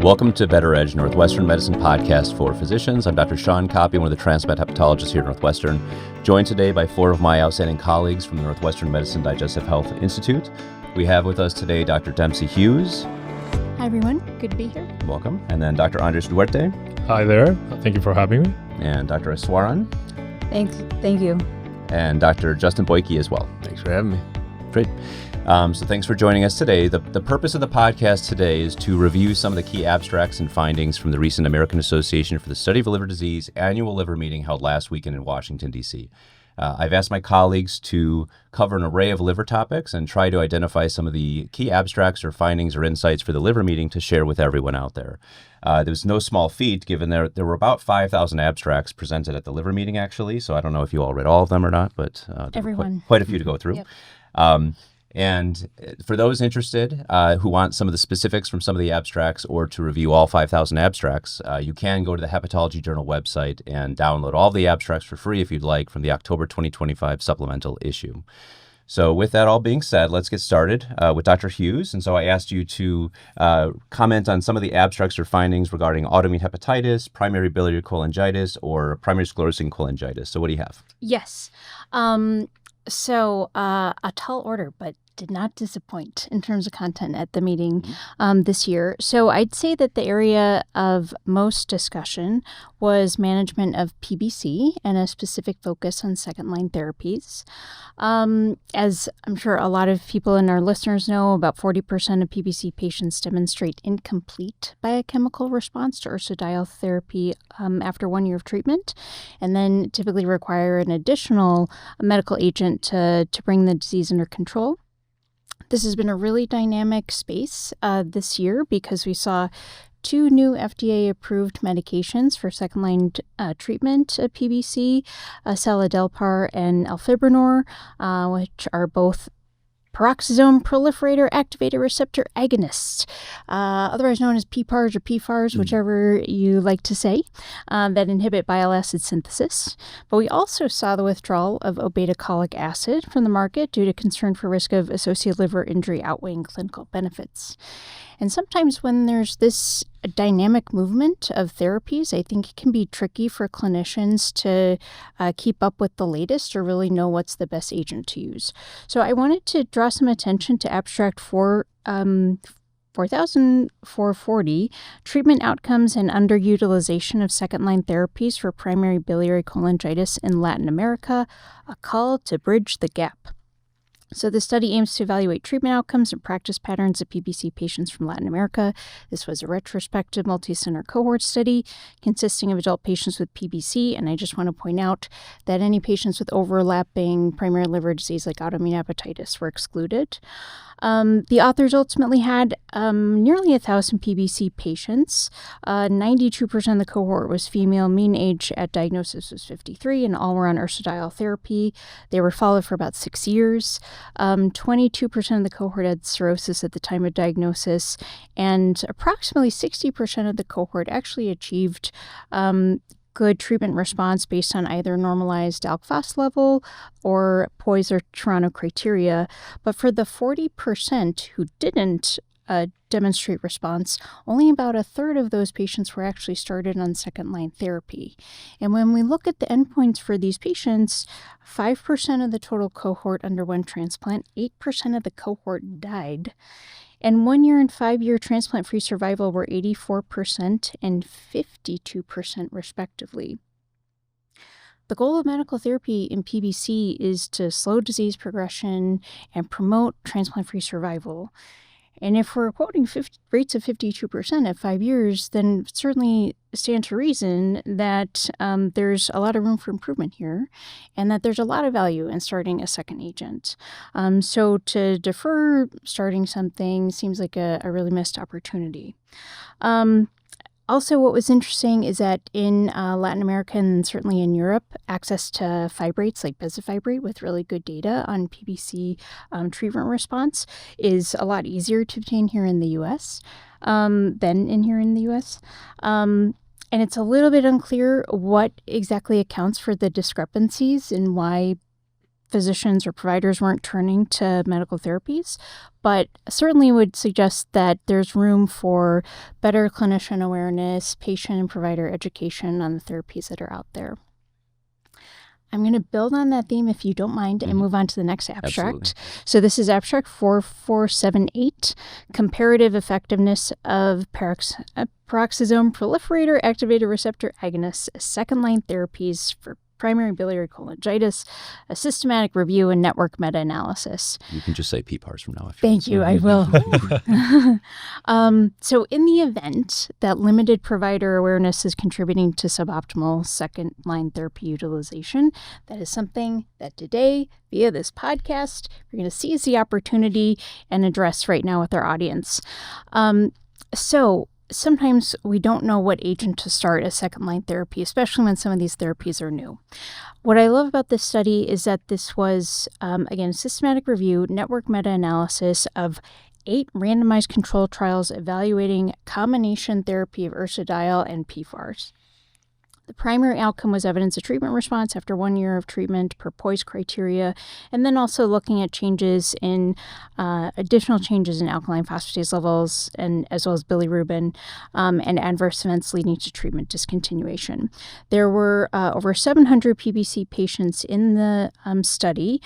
Welcome to Better Edge, Northwestern Medicine podcast for physicians. I'm Dr. Sean Copy, one of the transplant hepatologists here at Northwestern, joined today by four of my outstanding colleagues from the Northwestern Medicine Digestive Health Institute. We have with us today Dr. Dempsey Hughes. Hi, everyone. Good to be here. Welcome. And then Dr. Andres Duarte. Hi there. Thank you for having me. And Dr. Aswaran. Thank you. And Dr. Justin Boyke as well. Thanks for having me. Great. So thanks for joining us today. The purpose of the podcast today is to review some of the key abstracts and findings from the recent American Association for the Study of Liver Disease annual liver meeting held last weekend in Washington, D.C. I've asked my colleagues to cover an array of liver topics and try to identify some of the key abstracts or findings or insights for the liver meeting to share with everyone out there. There was no small feat, given there were about 5,000 abstracts presented at the liver meeting, actually. So I don't know if you all read all of them or not, but there were quite a few to go through. Yep. And for those interested who want some of the specifics from some of the abstracts or to review all 5,000 abstracts, you can go to the Hepatology Journal website and download all the abstracts for free if you'd like from the October 2025 supplemental issue. So with that all being said, let's get started with Dr. Hughes. And so I asked you to comment on some of the abstracts or findings regarding autoimmune hepatitis, primary biliary cholangitis, or primary sclerosing cholangitis. So what do you have? Yes. So a tall order, but did not disappoint in terms of content at the meeting this year. So I'd say that the area of most discussion was management of PBC and a specific focus on second-line therapies. As I'm sure a lot of people in our listeners know, about 40% of PBC patients demonstrate incomplete biochemical response to ursodiol therapy after 1 year of treatment, and then typically require an additional medical agent to bring the disease under control. This has been a really dynamic space this year because we saw 2 new FDA-approved medications for second-line treatment of PBC, seladelpar and elfibranor, which are both peroxisome proliferator activator receptor agonists, otherwise known as PPARs or PFARs, whichever you like to say, that inhibit bile acid synthesis. But we also saw the withdrawal of obeticholic acid from the market due to concern for risk of associated liver injury outweighing clinical benefits. And sometimes when there's this dynamic movement of therapies, I think it can be tricky for clinicians to keep up with the latest or really know what's the best agent to use. So I wanted to draw some attention to abstract 4,440, treatment outcomes and underutilization of second-line therapies for primary biliary cholangitis in Latin America, a call to bridge the gap. So the study aims to evaluate treatment outcomes and practice patterns of PBC patients from Latin America. This was a retrospective multi-center cohort study consisting of adult patients with PBC, and I just want to point out that any patients with overlapping primary liver disease like autoimmune hepatitis were excluded. The authors ultimately had nearly 1,000 PBC patients. 92% of the cohort was female. Mean age at diagnosis was 53, and all were on ursodiol therapy. They were followed for about 6 years. 22% of the cohort had cirrhosis at the time of diagnosis, and approximately 60% of the cohort actually achieved good treatment response based on either normalized alk phos level or POISE or Toronto criteria. But for the 40% who didn't demonstrate response, only about a third of those patients were actually started on second-line therapy. And when we look at the endpoints for these patients, 5% of the total cohort underwent transplant, 8% of the cohort died, and 1 year and 5 year transplant-free survival were 84% and 52% respectively. The goal of medical therapy in PBC is to slow disease progression and promote transplant-free survival. And if we're quoting rates of 52% at 5 years, then it certainly stands to reason that there's a lot of room for improvement here and that there's a lot of value in starting a second agent. So to defer starting something seems like a really missed opportunity. Also, what was interesting is that in Latin America and certainly in Europe, access to fibrates like bezafibrate with really good data on PBC treatment response is a lot easier to obtain here in the U.S. Than here in the U.S. And it's a little bit unclear what exactly accounts for the discrepancies and why physicians or providers weren't turning to medical therapies, but certainly would suggest that there's room for better clinician awareness, patient and provider education on the therapies that are out there. I'm going to build on that theme, if you don't mind, and move on to the next abstract. Absolutely. So this is abstract 4478, Comparative Effectiveness of Peroxisome Proliferator Activator Receptor Agonists as Second-Line Therapies for Primary Biliary Cholangitis, a Systematic Review and Network Meta-Analysis. You can just say PPARs from now. If Thank you, I will. So in the event that limited provider awareness is contributing to suboptimal second-line therapy utilization, that is something that today, via this podcast, we're going to seize the opportunity and address right now with our audience. So sometimes we don't know what agent to start as second-line therapy, especially when some of these therapies are new. What I love about this study is that this was, again, a systematic review, network meta-analysis of 8 randomized control trials evaluating combination therapy of ursodiol and PFARs. The primary outcome was evidence of treatment response after 1 year of treatment per POISE criteria, and then also looking at changes in additional changes in alkaline phosphatase levels, and as well as bilirubin, and adverse events leading to treatment discontinuation. There were over 700 PBC patients in the study.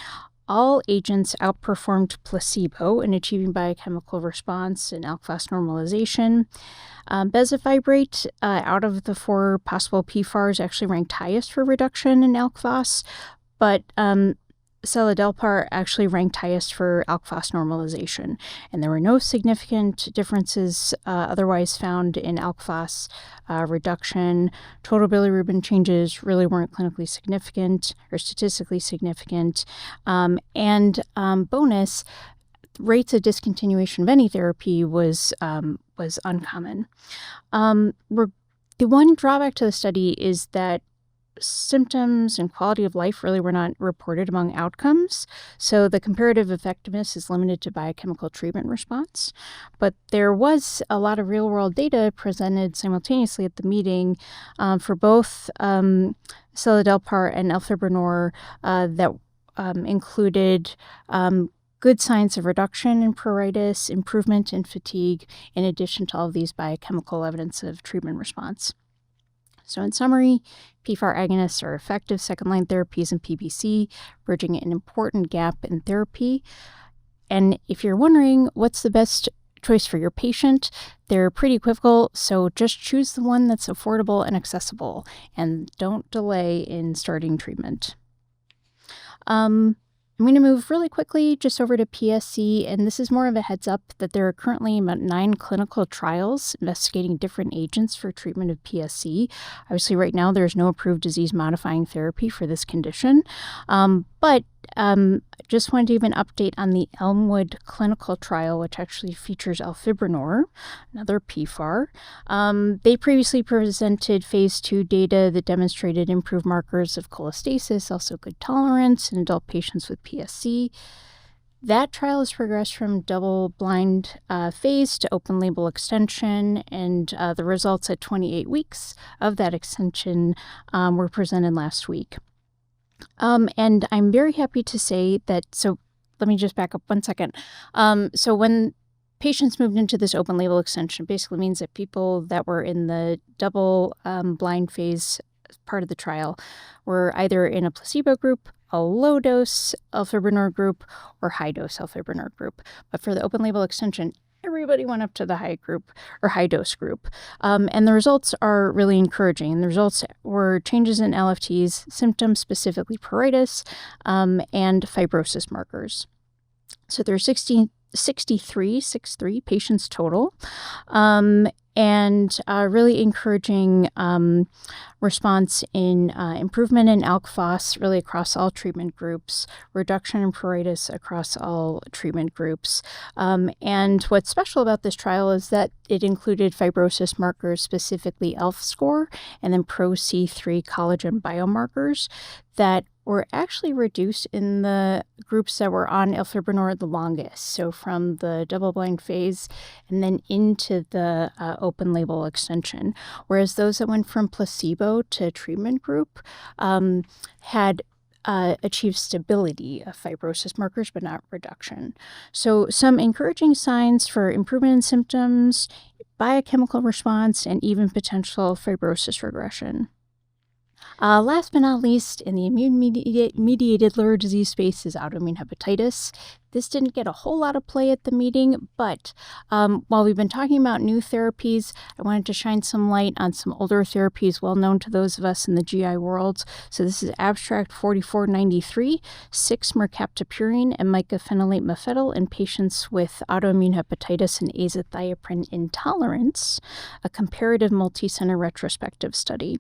All agents outperformed placebo in achieving biochemical response and alk phos normalization. Bezafibrate, out of the 4 possible PFARs, actually ranked highest for reduction in alk phos, but seladelpar actually ranked highest for alk phos normalization. And there were no significant differences otherwise found in alk phos reduction. Total bilirubin changes really weren't clinically significant or statistically significant. Bonus, rates of discontinuation of any therapy was uncommon. The one drawback to the study is that symptoms and quality of life really were not reported among outcomes. So the comparative effectiveness is limited to biochemical treatment response. But there was a lot of real-world data presented simultaneously at the meeting for both seladelpar and elafibranor that included good signs of reduction in pruritus, improvement in fatigue, in addition to all of these biochemical evidence of treatment response. So in summary, PFAR agonists are effective second-line therapies in PBC, bridging an important gap in therapy. And if you're wondering what's the best choice for your patient, they're pretty equivocal, so just choose the one that's affordable and accessible, and don't delay in starting treatment. I'm going to move really quickly just over to PSC, and this is more of a heads up that there are currently about 9 clinical trials investigating different agents for treatment of PSC. Obviously, right now, there's no approved disease-modifying therapy for this condition, but just wanted to give an update on the Elmwood clinical trial, which actually features elafibranor, another PFAR. They previously presented phase 2 data that demonstrated improved markers of cholestasis, also good tolerance in adult patients with PSC. That trial has progressed from double-blind phase to open-label extension, and the results at 28 weeks of that extension were presented last week. And I'm very happy to say that, so let me just back up 1 second. So when patients moved into this open label extension, basically means that people that were in the double blind phase part of the trial were either in a placebo group, a low dose elafibranor group, or high dose elafibranor group. But for the open label extension, everybody went up to the high group or high dose group. And the results are really encouraging. And the results were changes in LFTs, symptoms, specifically pruritus, and fibrosis markers. So there are 63 patients total, and really encouraging response in improvement in alk phos really across all treatment groups, reduction in pruritus across all treatment groups. And what's special about this trial is that it included fibrosis markers, specifically ELF score, and then PRO-C3 collagen biomarkers that were actually reduced in the groups that were on elafibranor the longest, so from the double-blind phase and then into the open-label extension, whereas those that went from placebo to treatment group had achieve stability of fibrosis markers, but not reduction. So some encouraging signs for improvement in symptoms, biochemical response, and even potential fibrosis regression. Last but not least, in the immune-mediated liver disease space is autoimmune hepatitis. This didn't get a whole lot of play at the meeting, but while we've been talking about new therapies, I wanted to shine some light on some older therapies well known to those of us in the GI world. So this is abstract 4493, 6-mercaptopurine and mycophenolate mofetil in patients with autoimmune hepatitis and azathioprine intolerance, a comparative multi-center retrospective study.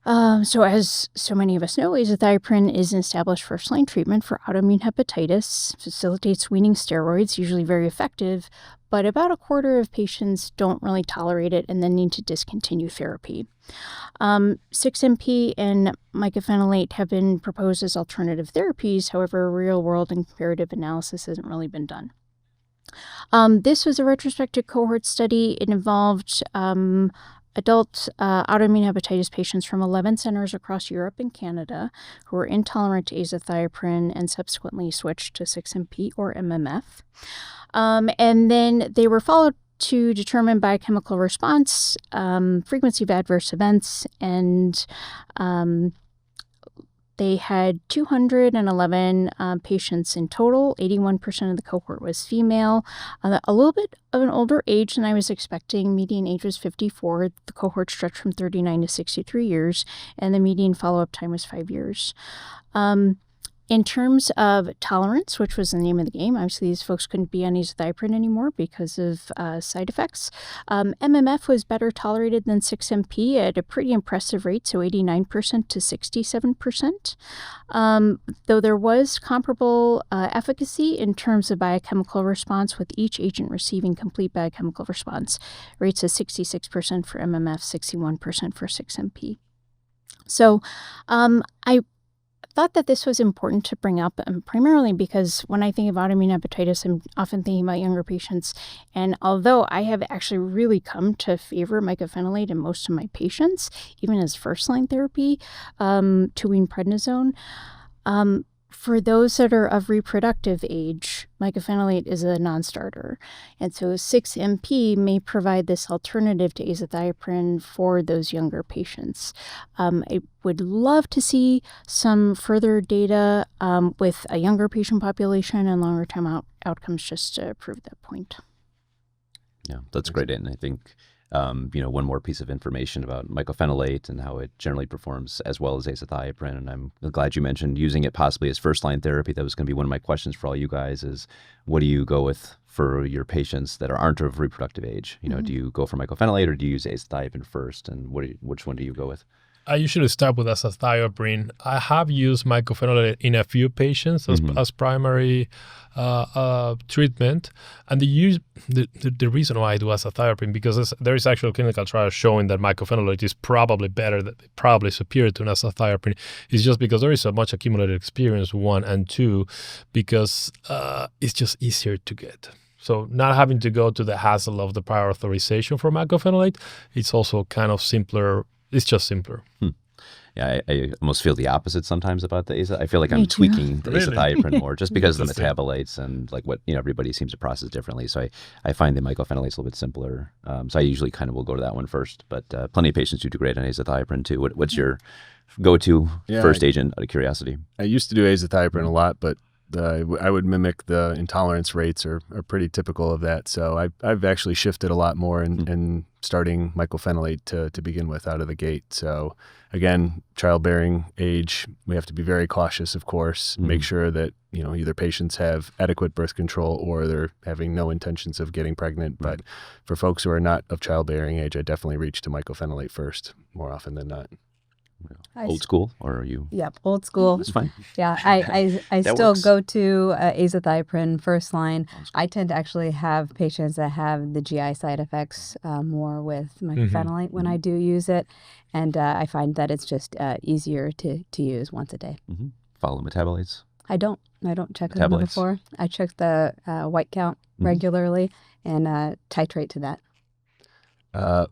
So as so many of us know, azathioprine is an established first-line treatment for autoimmune hepatitis, facilitates weaning steroids, usually very effective, but about a quarter of patients don't really tolerate it and then need to discontinue therapy. 6-MP and mycophenolate have been proposed as alternative therapies. However, real-world and comparative analysis hasn't really been done. This was a retrospective cohort study. It involved adult autoimmune hepatitis patients from 11 centers across Europe and Canada who were intolerant to azathioprine and subsequently switched to 6-MP or MMF. And then they were followed to determine biochemical response, frequency of adverse events, and they had 211 patients in total. 81% of the cohort was female. A little bit of an older age than I was expecting. Median age was 54. The cohort stretched from 39 to 63 years, and the median follow-up time was 5 years. In terms of tolerance, which was the name of the game, obviously these folks couldn't be on azathioprine anymore because of side effects. MMF was better tolerated than 6-MP at a pretty impressive rate, so 89% to 67%. Though there was comparable efficacy in terms of biochemical response, with each agent receiving complete biochemical response. Rates of 66% for MMF, 61% for 6-MP. So I thought that this was important to bring up, primarily because when I think of autoimmune hepatitis, I'm often thinking about younger patients. And although I have actually really come to favor mycophenolate in most of my patients, even as first-line therapy to wean prednisone, for those that are of reproductive age, mycophenolate is a non-starter. And so 6-MP may provide this alternative to azathioprine for those younger patients. I would love to see some further data with a younger patient population and longer-term outcomes just to prove that point. Yeah, that's great. And I think one more piece of information about mycophenolate and how it generally performs as well as azathioprine. And I'm glad you mentioned using it possibly as first-line therapy. That was going to be one of my questions for all you guys is, what do you go with for your patients that aren't of reproductive age? Do you go for mycophenolate or do you use azathioprine first? And which one do you go with? I usually start with azathioprine. I have used mycophenolate in a few patients as primary treatment. And the reason why I do azathioprine, because there is actual clinical trials showing that mycophenolate is probably probably superior to an azathioprine. It's just because there is so much accumulated experience, 1 and 2, because it's just easier to get. So not having to go to the hassle of the prior authorization for mycophenolate, it's also kind of simpler. It's just simpler. Yeah, I almost feel the opposite sometimes about the azathioprine. I feel like I'm tweaking the azathioprine more just because of the metabolites and like what everybody seems to process differently. So I find the mycophenolate's a little bit simpler. So I usually kind of will go to that one first. But plenty of patients do great on azathioprine too. What's your go-to first agent out of curiosity? I used to do azathioprine a lot, but I would mimic the intolerance rates are pretty typical of that. So I've actually shifted a lot more in starting mycophenolate to begin with out of the gate. So again, childbearing age, we have to be very cautious, of course, make sure that, either patients have adequate birth control or they're having no intentions of getting pregnant. Right. But for folks who are not of childbearing age, I definitely reach to mycophenolate first more often than not. Old school, or are you? Yep, old school. That's fine. Yeah, I still works. go to azathioprine first line. I tend to actually have patients that have the GI side effects more with mycophenolate when I do use it, and I find that it's just easier to use once a day. Follow metabolites? I don't check them before. I check the white count regularly and titrate to that.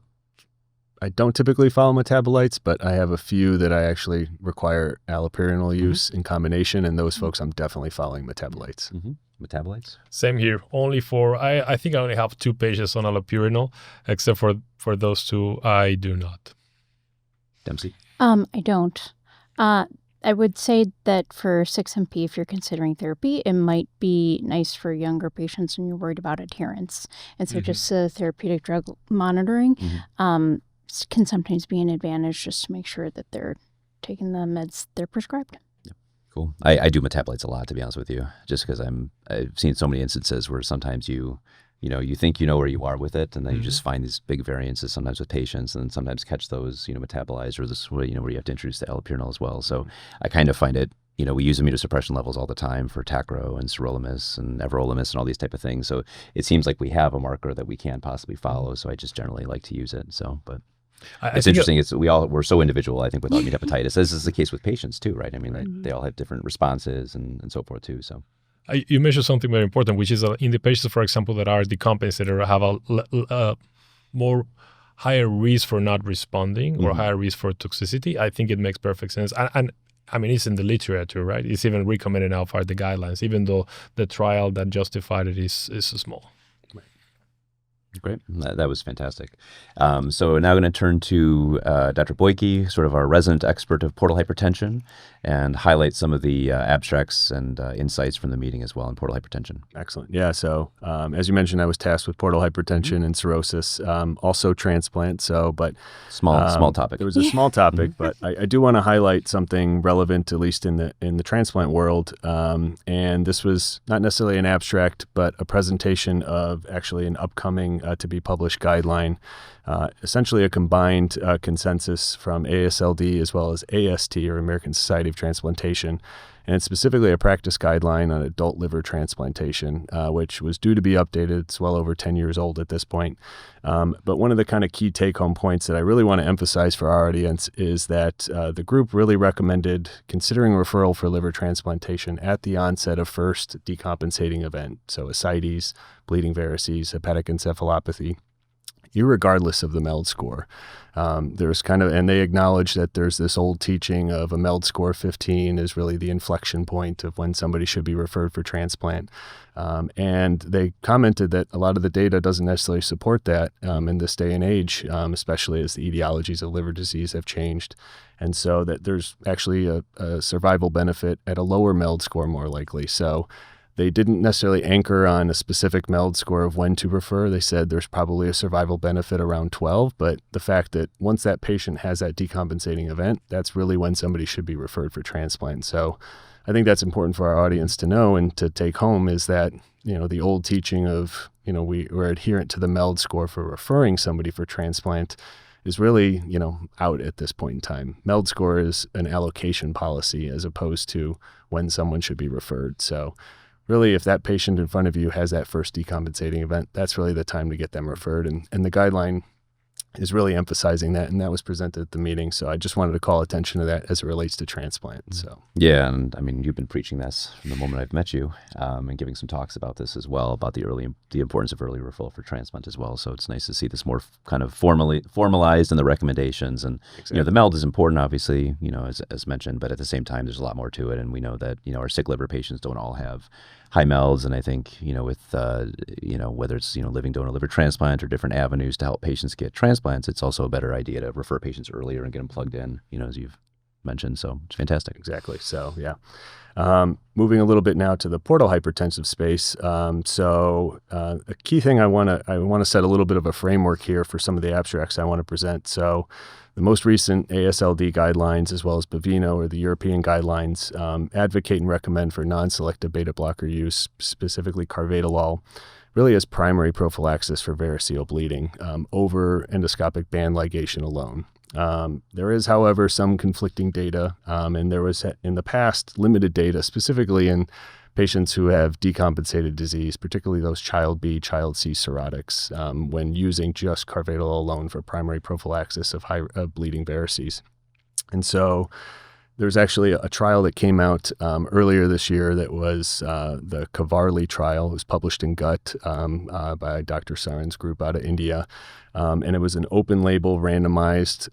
I don't typically follow metabolites, but I have a few that I actually require allopurinol use in combination, and those folks I'm definitely following metabolites. Metabolites? Same here. Only for I think I only have 2 patients on allopurinol, except for those 2, I do not. Dempsey? I don't. I would say that for 6MP, if you're considering therapy, it might be nice for younger patients when you're worried about adherence. And so just therapeutic drug monitoring can sometimes be an advantage just to make sure that they're taking the meds they're prescribed. Cool. I do metabolites a lot, to be honest with you, just because I've seen so many instances where sometimes you think you know where you are with it, and then you just find these big variances sometimes with patients, and sometimes catch those, metabolized, or this, where you have to introduce the allopurinol as well. So I kind of find it, we use immunosuppression levels all the time for Tacro and sirolimus and everolimus and all these type of things. So it seems like we have a marker that we can possibly follow. So I just generally like to use it. So, but it's interesting. We're so individual, I think, with autoimmune hepatitis. This is the case with patients too, right? I mean, they all have different responses and so forth too. So. You mentioned something very important, which is in the patients, for example, that are decompensated or have a more higher risk for not responding or higher risk for toxicity. I think it makes perfect sense. And I mean, it's in the literature, right? It's even recommended now for the guidelines, even though the trial that justified it is small. Great. That was fantastic. So now I'm going to turn to Dr. Boyke, sort of our resident expert of portal hypertension, and highlight some of the abstracts and insights from the meeting as well in portal hypertension. Excellent. Yeah. So as you mentioned, I was tasked with portal hypertension and cirrhosis, also transplant. But small topic. It was a small topic, but I do want to highlight something relevant, at least in the transplant world. And this was not necessarily an abstract, but a presentation of actually an upcoming to be published guideline, essentially a combined consensus from AASLD as well as AST, or American Society of Transplantation, and it's specifically a practice guideline on adult liver transplantation, which was due to be updated. It's well over 10 years old at this point. But one of the kind of key take-home points that I really want to emphasize for our audience is that the group really recommended considering referral for liver transplantation at the onset of first decompensating event, so ascites, bleeding varices, hepatic encephalopathy, irregardless of the MELD score. And they acknowledge that there's this old teaching of a MELD score 15 is really the inflection point of when somebody should be referred for transplant. And they commented that a lot of the data doesn't necessarily support that in this day and age, especially as the etiologies of liver disease have changed. And so that there's actually a survival benefit at a lower MELD score more likely. So they didn't necessarily anchor on a specific MELD score of when to refer. They said there's probably a survival benefit around 12, but the fact that once that patient has that decompensating event, that's really when somebody should be referred for transplant. So I think that's important for our audience to know and to take home, is that, the old teaching of, we're adherent to the MELD score for referring somebody for transplant is really, out at this point in time. MELD score is an allocation policy as opposed to when someone should be referred. So really, if that patient in front of you has that first decompensating event, that's really the time to get them referred. And the guideline is really emphasizing that, and that was presented at the meeting. So I just wanted to call attention to that as it relates to transplant. So yeah, and I mean, you've been preaching this from the moment I've met you, and giving some talks about this as well, about the importance of early referral for transplant as well. So it's nice to see this more kind of formalized in the recommendations. And exactly. The MELD is important, obviously, as mentioned, but at the same time, there's a lot more to it. And we know that our sick liver patients don't all have high MELDs, and I think with whether it's living donor liver transplant or different avenues to help patients get transplants, it's also a better idea to refer patients earlier and get them plugged in, as you've mentioned. So it's fantastic. Exactly. So yeah. Moving a little bit now to the portal hypertensive space. A key thing I want to set a little bit of a framework here for some of the abstracts I want to present. So the most recent AASLD guidelines, as well as Baveno, or the European guidelines, advocate and recommend for non-selective beta blocker use, specifically carvedilol, really as primary prophylaxis for variceal bleeding over endoscopic band ligation alone. There is, however, some conflicting data, and there was in the past limited data, specifically in patients who have decompensated disease, particularly those child B, child C cirrhotics, when using just carvedilol alone for primary prophylaxis of bleeding varices. And so there's actually a trial that came out earlier this year that was the Kavarli trial. It was published in Gut by Dr. Sarin's group out of India. And it was an open-label randomized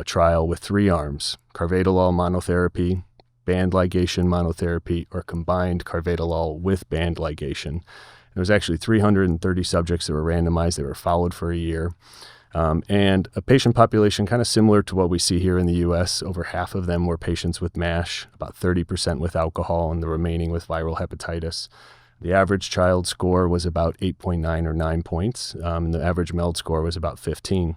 trial with 3 arms: carvedilol monotherapy, band ligation monotherapy, or combined carvedilol with band ligation. There was actually 330 subjects that were randomized. They were followed for a year. And a patient population kind of similar to what we see here in the U.S. Over half of them were patients with MASH, about 30% with alcohol, and the remaining with viral hepatitis. The average child score was about 8.9 or 9 points, and the average MELD score was about 15.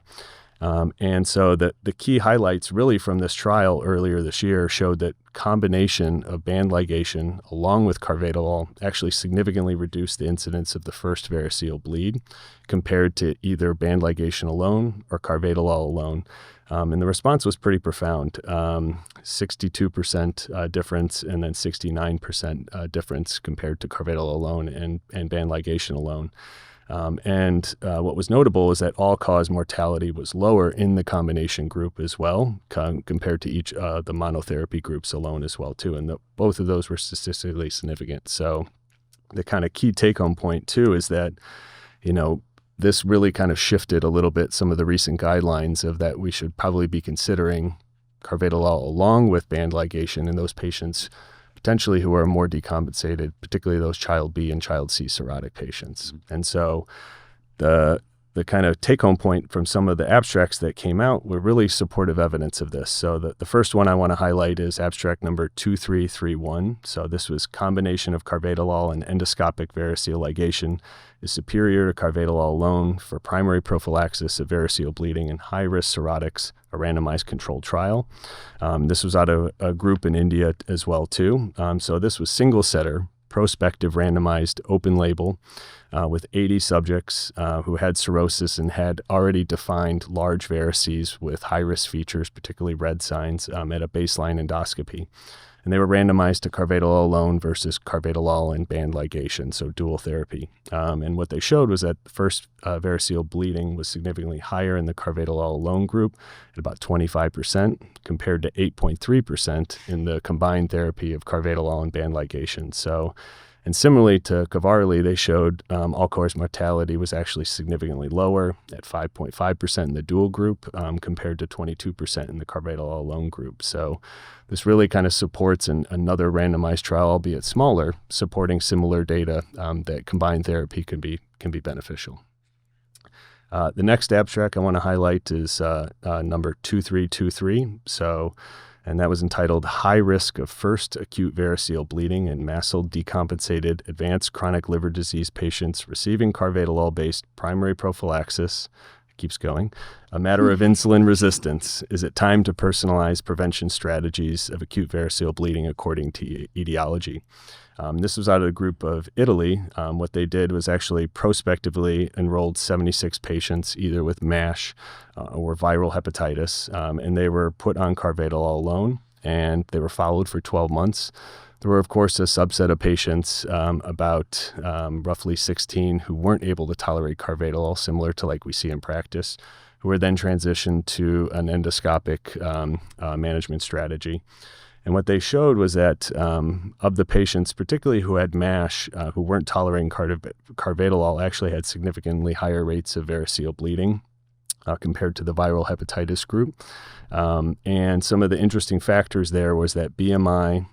And so the key highlights really from this trial earlier this year showed that combination of band ligation along with carvedilol actually significantly reduced the incidence of the first variceal bleed compared to either band ligation alone or carvedilol alone. And the response was pretty profound, 62% difference and then 69% difference compared to carvedilol alone and band ligation alone. What was notable is that all-cause mortality was lower in the combination group as well, compared to each the monotherapy groups alone as well too, and both of those were statistically significant. So the kind of key take-home point too is that, this really kind of shifted a little bit some of the recent guidelines of that we should probably be considering carvedilol along with band ligation in those patients potentially who are more decompensated, particularly those child B and child C cirrhotic patients. And so the kind of take-home point from some of the abstracts that came out were really supportive evidence of this. So the first one I want to highlight is abstract number 2331. So this was combination of carvedilol and endoscopic variceal ligation is superior to carvedilol alone for primary prophylaxis of variceal bleeding in high-risk cirrhotics, a randomized controlled trial. This was out of a group in India as well too. So this was single center, prospective randomized open label with 80 subjects who had cirrhosis and had already defined large varices with high-risk features, particularly red signs, at a baseline endoscopy. And they were randomized to carvedilol alone versus carvedilol and band ligation, so dual therapy. And what they showed was that the first variceal bleeding was significantly higher in the carvedilol alone group at about 25% compared to 8.3% in the combined therapy of carvedilol and band ligation. So, and similarly to Kavarli, they showed all-cause mortality was actually significantly lower at 5.5% in the dual group compared to 22% in the carvedilol alone group. So this really kind of supports another randomized trial, albeit smaller, supporting similar data that combined therapy can be beneficial. The next abstract I want to highlight is number 2323. And that was entitled High Risk of First Acute Variceal Bleeding in Mast-Cell Decompensated Advanced Chronic Liver Disease Patients Receiving Carvedilol-Based Primary Prophylaxis. It keeps going. A matter of insulin resistance. Is it time to personalize prevention strategies of acute variceal bleeding according to etiology? This was out of the group of Italy. What they did was actually prospectively enrolled 76 patients either with MASH or viral hepatitis, and they were put on carvedilol alone, and they were followed for 12 months. There were, of course, a subset of patients, about roughly 16, who weren't able to tolerate carvedilol, similar to like we see in practice, who were then transitioned to an endoscopic management strategy. And what they showed was that of the patients, particularly who had MASH, who weren't tolerating carvedilol, actually had significantly higher rates of variceal bleeding compared to the viral hepatitis group. And some of the interesting factors there was that BMI,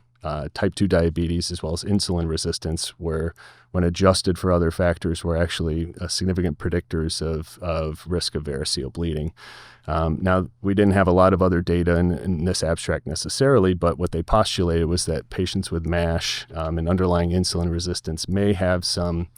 type 2 diabetes, as well as insulin resistance were, when adjusted for other factors, were actually significant predictors of risk of variceal bleeding. Now, we didn't have a lot of other data in this abstract necessarily, but what they postulated was that patients with MASH and underlying insulin resistance may have some,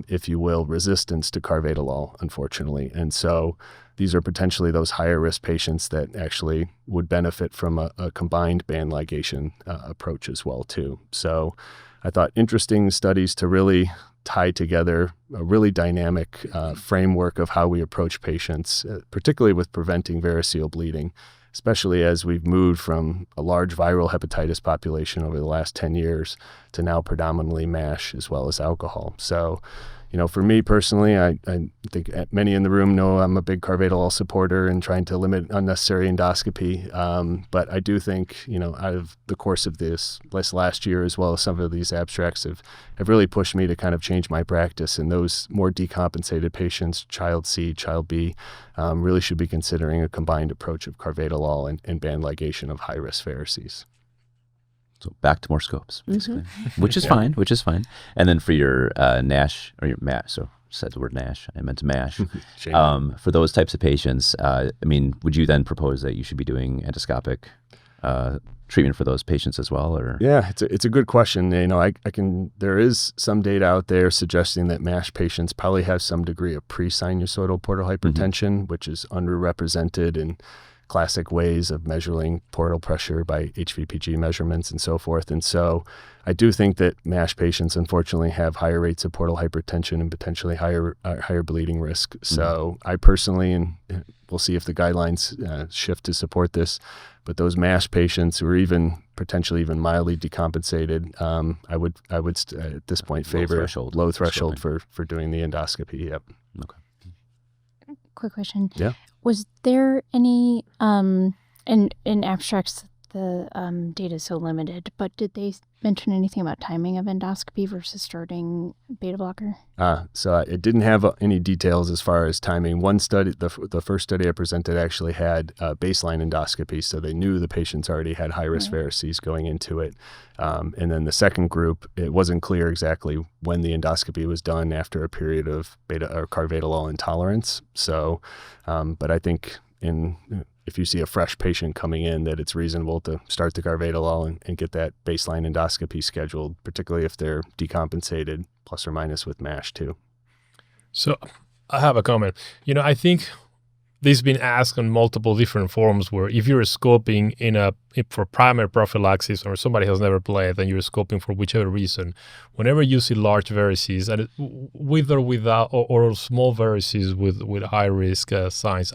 if you will, resistance to carvedilol, unfortunately. And so these are potentially those higher risk patients that actually would benefit from a combined band ligation approach as well, too. So I thought interesting studies to really tie together a really dynamic framework of how we approach patients, particularly with preventing variceal bleeding, especially as we've moved from a large viral hepatitis population over the last 10 years to now predominantly MASH as well as alcohol. So, for me personally, I think many in the room know I'm a big carvedilol supporter and trying to limit unnecessary endoscopy. But I do think, out of the course of this last year, as well as some of these abstracts have really pushed me to kind of change my practice. And those more decompensated patients, child C, child B, really should be considering a combined approach of carvedilol and band ligation of high-risk varices. So back to more scopes, basically, which is fine. And then for your NASH or your MASH, so said the word NASH, I meant MASH. For those types of patients, would you then propose that you should be doing endoscopic treatment for those patients as well, or? Yeah, it's a good question. There is some data out there suggesting that MASH patients probably have some degree of pre-sinusoidal portal hypertension, which is underrepresented in classic ways of measuring portal pressure by HVPG measurements and so forth. And so I do think that MASH patients unfortunately have higher rates of portal hypertension and potentially higher bleeding risk. So I personally, and we'll see if the guidelines shift to support this, but those MASH patients who are potentially even mildly decompensated, I would at this point favor low threshold for doing the endoscopy. Yep. Okay. Quick question. Yeah. Was there any in abstracts, the data is so limited, but did they mention anything about timing of endoscopy versus starting beta blocker? So it didn't have any details as far as timing. One study, the first study I presented, actually had baseline endoscopy, so they knew the patients already had high-risk varices going into it. And then the second group, it wasn't clear exactly when the endoscopy was done after a period of beta or carvedilol intolerance. So, but I think if you see a fresh patient coming in, that it's reasonable to start the carvedilol and get that baseline endoscopy scheduled, particularly if they're decompensated plus or minus with MASH too. So I have a comment. I think this has been asked on multiple different forums where if you're scoping for primary prophylaxis or somebody has never bled and you're scoping for whichever reason, whenever you see large varices, and with or without, or small varices with high risk signs,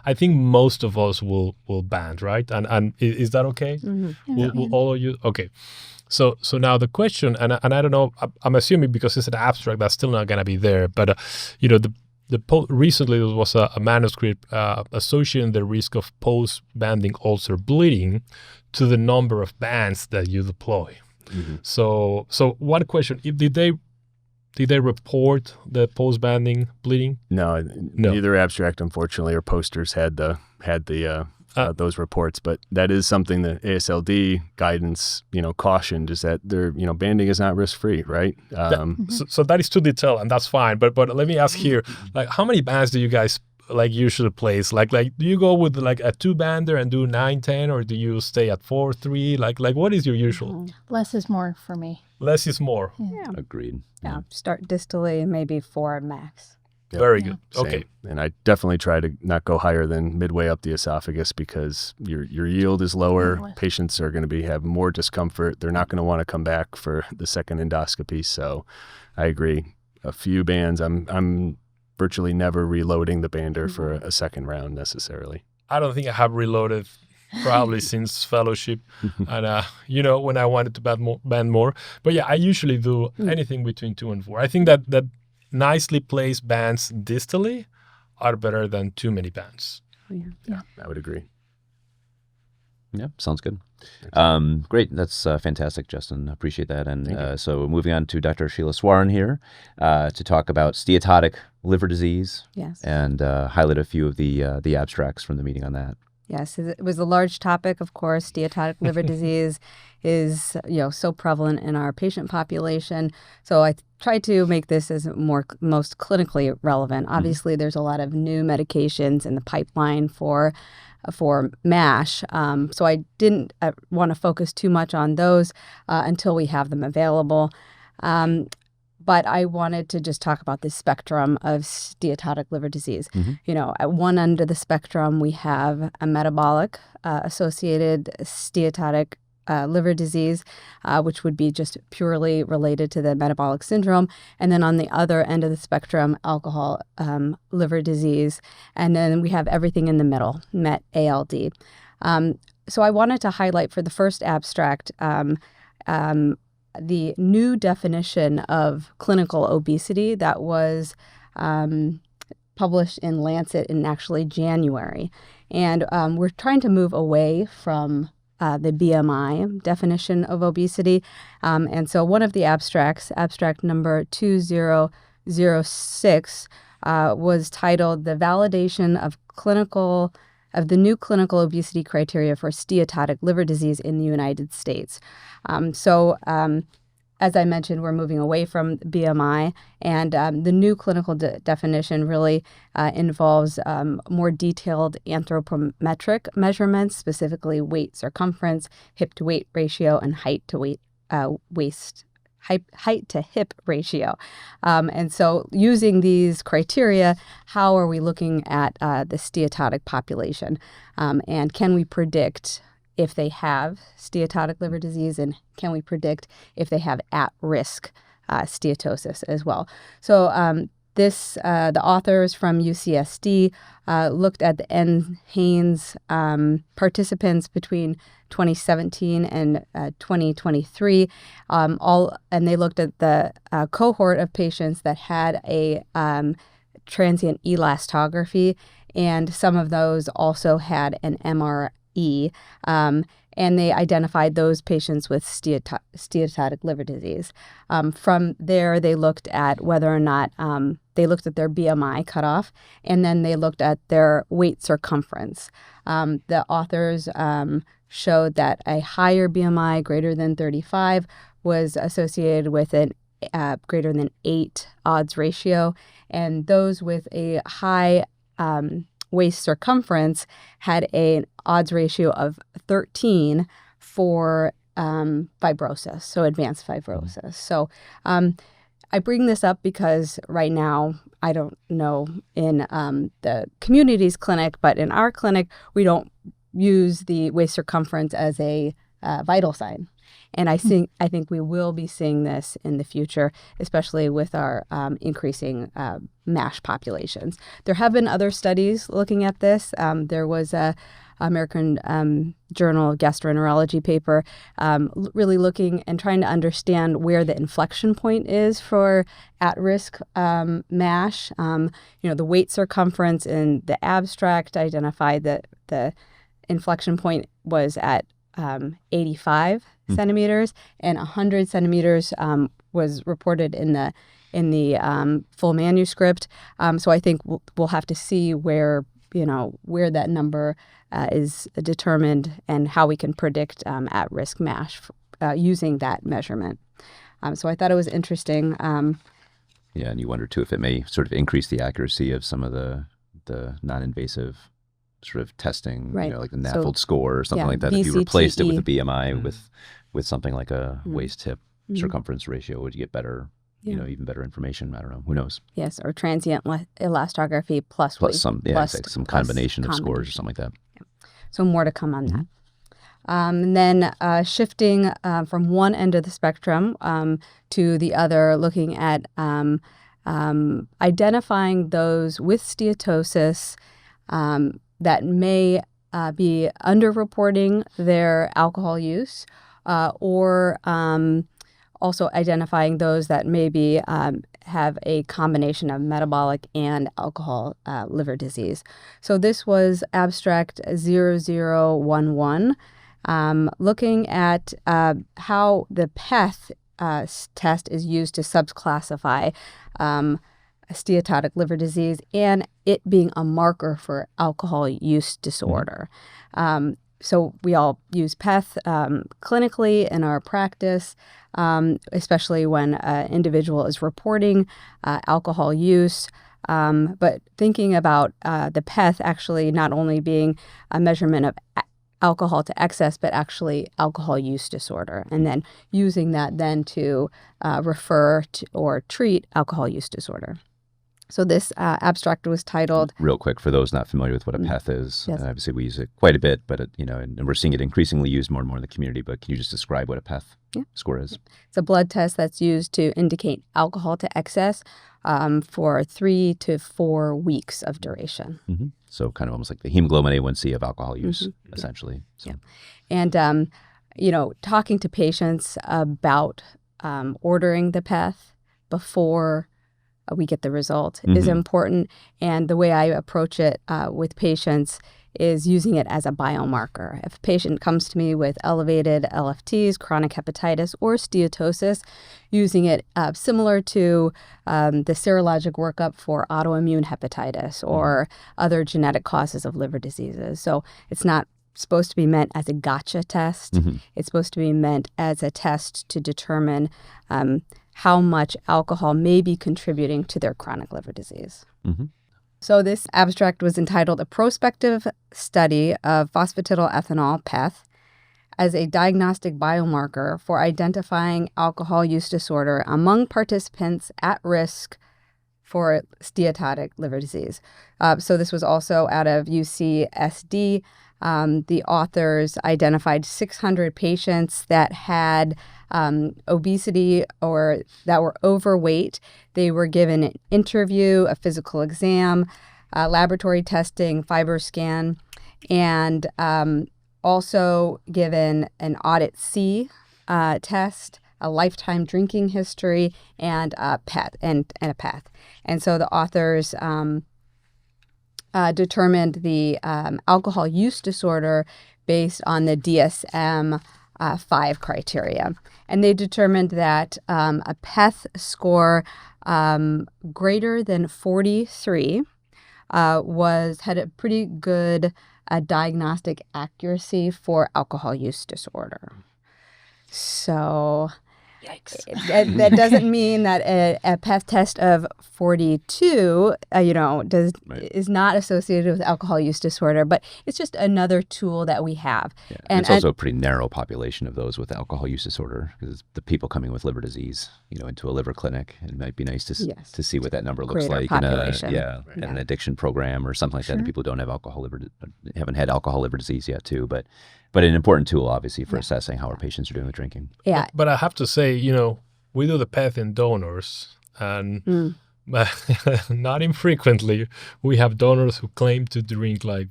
I think most of us will band, right? And is that okay? Mm-hmm. Will all of you? Okay. So now the question, and I don't know, I'm assuming because it's an abstract that's still not going to be there, but recently there was a manuscript associating the risk of post-banding ulcer bleeding to the number of bands that you deploy. Mm-hmm. So one question: did they report the post-banding bleeding? No, neither abstract, unfortunately, or posters had those reports, but that is something that AASLD guidance, cautioned, is that banding is not risk-free, right? So that is too detailed, and that's fine. But let me ask here, how many bands do you guys usually place? Do you go with a 2-bander and do 9-10, or do you stay at 4-3? What is your usual? Less is more for me. Less is more. Yeah. Agreed. Yeah. Start distally and maybe 4 max. Yep. Very good. Same. Okay. And I definitely try to not go higher than midway up the esophagus because your yield is lower. Patients are going to have more discomfort. They're not going to want to come back for the second endoscopy. So I agree. A few bands, I'm virtually never reloading the bander for a second round necessarily. I don't think I have reloaded probably since fellowship and when I wanted to band more. But yeah, I usually do anything between 2 and 4. I think that nicely placed bands distally are better than too many bands. Yeah, I would agree. Yeah, sounds good. Great. That's fantastic, Justin. Appreciate that. And so moving on to Dr. Sheila Swaran here to talk about steatotic liver disease. Yes. And highlight a few of the abstracts from the meeting on that. Yes, it was a large topic, of course. Steatotic liver disease is, so prevalent in our patient population. So I tried to make this as most clinically relevant. Obviously, there's a lot of new medications in the pipeline for MASH. So I didn't want to focus too much on those until we have them available. But I wanted to just talk about the spectrum of steatotic liver disease. Mm-hmm. At one end of the spectrum, we have a metabolic associated steatotic liver disease, which would be just purely related to the metabolic syndrome. And then on the other end of the spectrum, alcohol liver disease. And then we have everything in the middle, MET ALD. So I wanted to highlight for the first abstract the new definition of clinical obesity that was published in Lancet in actually January. And we're trying to move away from the BMI definition of obesity. And so one of the abstracts, abstract number 2006, was titled "The Validation of the New Clinical Obesity Criteria for Steatotic Liver Disease in the United States." As I mentioned, we're moving away from BMI, and the new clinical definition really involves more detailed anthropometric measurements, specifically weight circumference, hip to weight ratio, and height to hip ratio. And so using these criteria, how are we looking at the steatotic population? And can we predict if they have steatotic liver disease, and can we predict if they have at-risk steatosis as well? So the authors from UCSD looked at the NHANES participants between 2017 and 2023, and they looked at the cohort of patients that had a transient elastography, and some of those also had an MRE. And they identified those patients with steatotic liver disease. From there, they looked at whether or not they looked at their BMI cutoff, and then they looked at their weight circumference. The authors showed that a higher BMI, greater than 35, was associated with a greater than 8 odds ratio, and those with a high waist circumference had an odds ratio of 13 for fibrosis, so advanced fibrosis. So I bring this up because right now, I don't know in the community's clinic, but in our clinic, we don't use the waist circumference as a vital sign. And I think we will be seeing this in the future, especially with our increasing MASH populations. There have been other studies looking at this. There was a American Journal of Gastroenterology paper really looking and trying to understand where the inflection point is for at-risk MASH. The weight circumference in the abstract identified that the inflection point was at 85 centimeters, and 100 centimeters was reported in the full manuscript. So I think we'll have to see where that number is determined and how we can predict at-risk MASH using that measurement. So I thought it was interesting. Yeah, and you wonder too if it may sort of increase the accuracy of some of the non-invasive sort of testing, right. Like the NAFLD score or something like that. BCTE. If you replaced it with a BMI with something like a waist-hip circumference ratio, would you get better, even better information? I don't know. Who knows? Yes, or transient elastography plus weight. Some combination of scores or something like that. Yeah. So more to come on that. And then shifting from one end of the spectrum to the other, looking at identifying those with steatosis that may be underreporting their alcohol use, or also identifying those that maybe have a combination of metabolic and alcohol liver disease. So this was abstract 0011, looking at how the PEth test is used to subclassify steatotic liver disease, and it being a marker for alcohol use disorder. So we all use PEth clinically in our practice, especially when an individual is reporting alcohol use. But thinking about the PEth actually not only being a measurement of alcohol to excess, but actually alcohol use disorder, and then using that then to refer to or treat alcohol use disorder. So this abstract was titled... Real quick, for those not familiar with what a PEth is, yes. Obviously we use it quite a bit, but and we're seeing it increasingly used more and more in the community, but can you just describe what a PEth score is? It's a blood test that's used to indicate alcohol to excess for 3 to 4 weeks of duration. So kind of almost like the hemoglobin A1C of alcohol use, essentially. So. And, talking to patients about ordering the PEth before we get the result is important. And the way I approach it with patients is using it as a biomarker. If a patient comes to me with elevated LFTs, chronic hepatitis, or steatosis, using it similar to the serologic workup for autoimmune hepatitis or other genetic causes of liver diseases. So it's not supposed to be meant as a gotcha test. It's supposed to be meant as a test to determine how much alcohol may be contributing to their chronic liver disease. So this abstract was entitled A Prospective Study of Phosphatidylethanol, PEth, as a diagnostic biomarker for identifying alcohol use disorder among participants at risk for steatotic liver disease. So this was also out of UCSD. The authors identified 600 patients that had obesity or that were overweight. They were given an interview, a physical exam, laboratory testing, FibroScan, and also given an Audit-C test, a lifetime drinking history, and a PEth. And so the authors determined the alcohol use disorder based on the DSM-5 criteria. And they determined that a PEth score greater than 43 had a pretty good diagnostic accuracy for alcohol use disorder. So Yikes. that doesn't mean that a PEth test of 42, is not associated with alcohol use disorder, but it's just another tool that we have. Yeah. And it's also a pretty narrow population of those with alcohol use disorder, because the people coming with liver disease, into a liver clinic. It might be nice to see what that number looks Greater like population. in an addiction program or something like that. And people who don't have haven't had alcohol liver disease yet too, but an important tool, obviously, for assessing how our patients are doing with drinking. Yeah. But I have to say, we do the PEth in donors, and not infrequently, we have donors who claim to drink like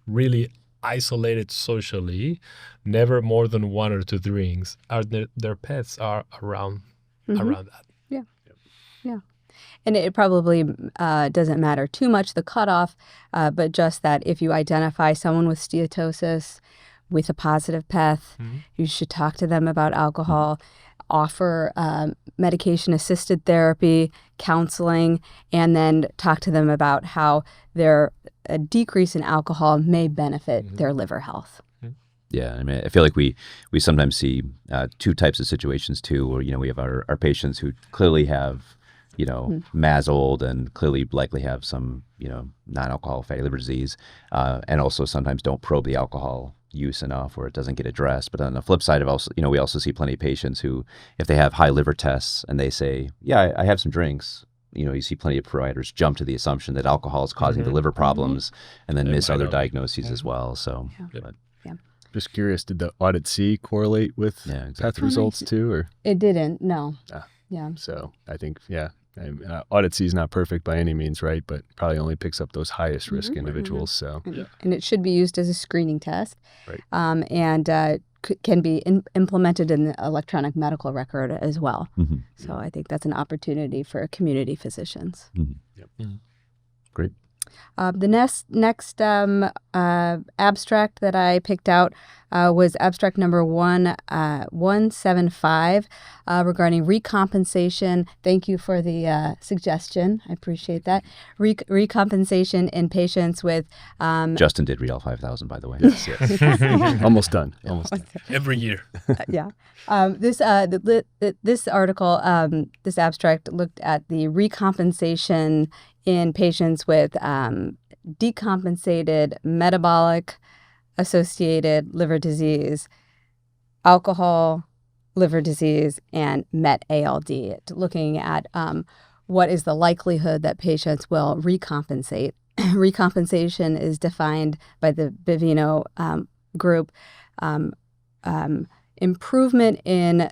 really isolated socially, never more than 1 or 2 drinks. Their PEths are around that. Yeah. And it probably doesn't matter too much, the cutoff, but just that if you identify someone with steatosis with a positive PEth, you should talk to them about alcohol, offer medication-assisted therapy, counseling, and then talk to them about how a decrease in alcohol may benefit their liver health. Yeah, I mean, I feel like we sometimes see 2 types of situations too, where we have our patients who clearly have MASLD and clearly likely have some non-alcoholic fatty liver disease, and also sometimes don't probe the alcohol use enough, or it doesn't get addressed. But on the flip side of we also see plenty of patients who, if they have high liver tests and they say, yeah, I have some drinks, you see plenty of providers jump to the assumption that alcohol is causing the liver problems and then miss other diagnoses as well. So, Just curious, did the Audit-C correlate with PEth results too, or? It didn't, no. Yeah. So I think, Audit-C is not perfect by any means, right? But probably only picks up those highest risk individuals. So, and it should be used as a screening test, right? And can be implemented in the electronic medical record as well. So I think that's an opportunity for community physicians. Great. The next abstract that I picked out was abstract number 175 regarding recompensation. Thank you for the suggestion. I appreciate that. Recompensation in patients with... Justin did read all 5,000, by the way. Yes. Almost done. Every year. This article, this abstract looked at the recompensation in patients with decompensated metabolic associated liver disease, alcohol liver disease, and MET-ALD, looking at what is the likelihood that patients will recompensate. Recompensation is defined by the Bivino group, improvement in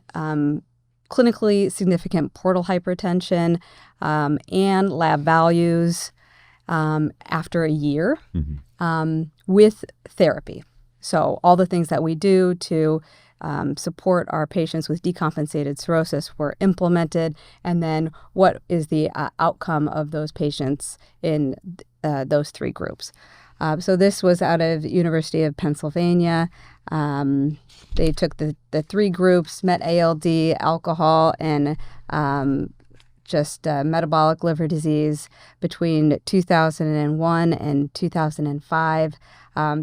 clinically significant portal hypertension and lab values after a year with therapy. So all the things that we do to support our patients with decompensated cirrhosis were implemented, and then what is the outcome of those patients in those three groups. So this was out of University of Pennsylvania. They took the three groups: MET ALD, alcohol, and just metabolic liver disease between 2001 and 2005.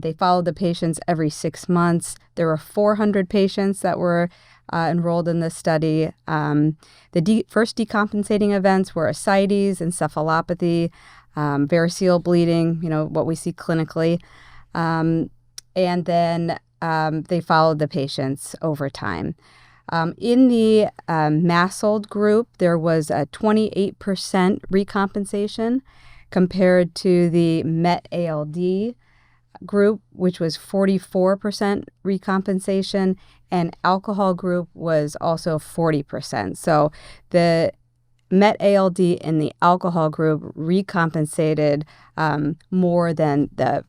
They followed the patients every 6 months. There were 400 patients that were enrolled in this study. The first decompensating events were ascites, encephalopathy, variceal bleeding, what we see clinically. And then they followed the patients over time. In the MASLD group, there was a 28% recompensation compared to the MET ALD group, which was 44% recompensation, and alcohol group was also 40%. So the MET ALD and the alcohol group recompensated more than the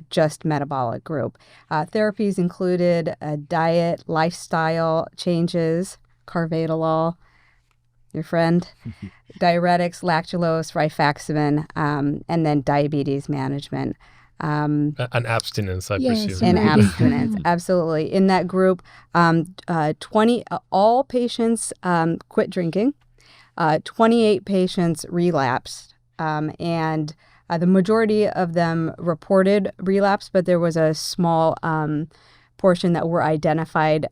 just metabolic group. Therapies included diet, lifestyle changes, carvedilol, your friend, diuretics, lactulose, rifaximin, and then diabetes management. An abstinence, I presume. And abstinence, absolutely. In that group, 20 all patients quit drinking. 28 patients relapsed, and the majority of them reported relapse, but there was a small portion that were identified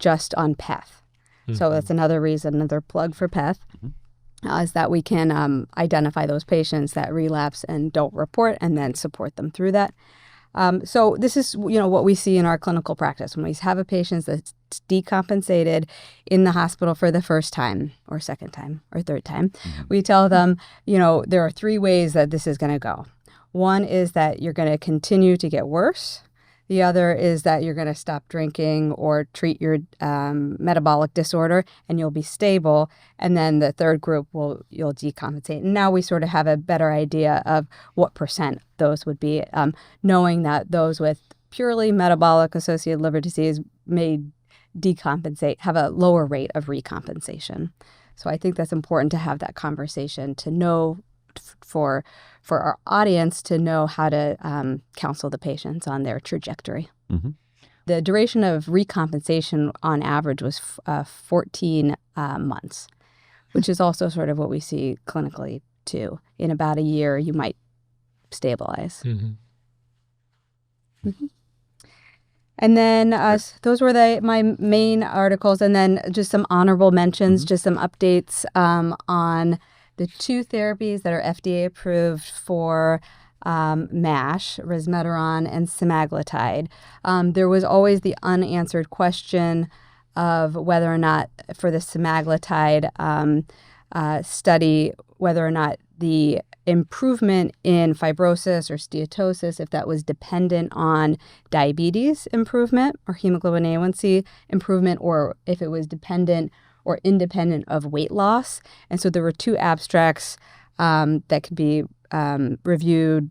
just on PEth. Mm-hmm. So that's another reason, another plug for PEth, is that we can identify those patients that relapse and don't report and then support them through that. So this is, what we see in our clinical practice. When we have a patient that's decompensated in the hospital for the first time or second time or third time, we tell them, there are three ways that this is going to go. One is that you're going to continue to get worse. The other is that you're going to stop drinking or treat your metabolic disorder and you'll be stable. And then the third group, you'll decompensate. And now we sort of have a better idea of what percent those would be, knowing that those with purely metabolic associated liver disease may decompensate, have a lower rate of recompensation. So I think that's important to have that conversation, to know for our audience to know how to counsel the patients on their trajectory. Mm-hmm. The duration of recompensation on average was 14 months, which is also sort of what we see clinically too. In about a year, you might stabilize. Mm-hmm. Mm-hmm. And then those were my main articles, and then just some honorable mentions, just some updates on the two therapies that are FDA approved for MASH, resmetirom and semaglutide. There was always the unanswered question of whether or not for the semaglutide study, whether or not the improvement in fibrosis or steatosis, if that was dependent on diabetes improvement or hemoglobin A1C improvement, or if it was dependent or independent of weight loss. And so there were two abstracts that could be reviewed,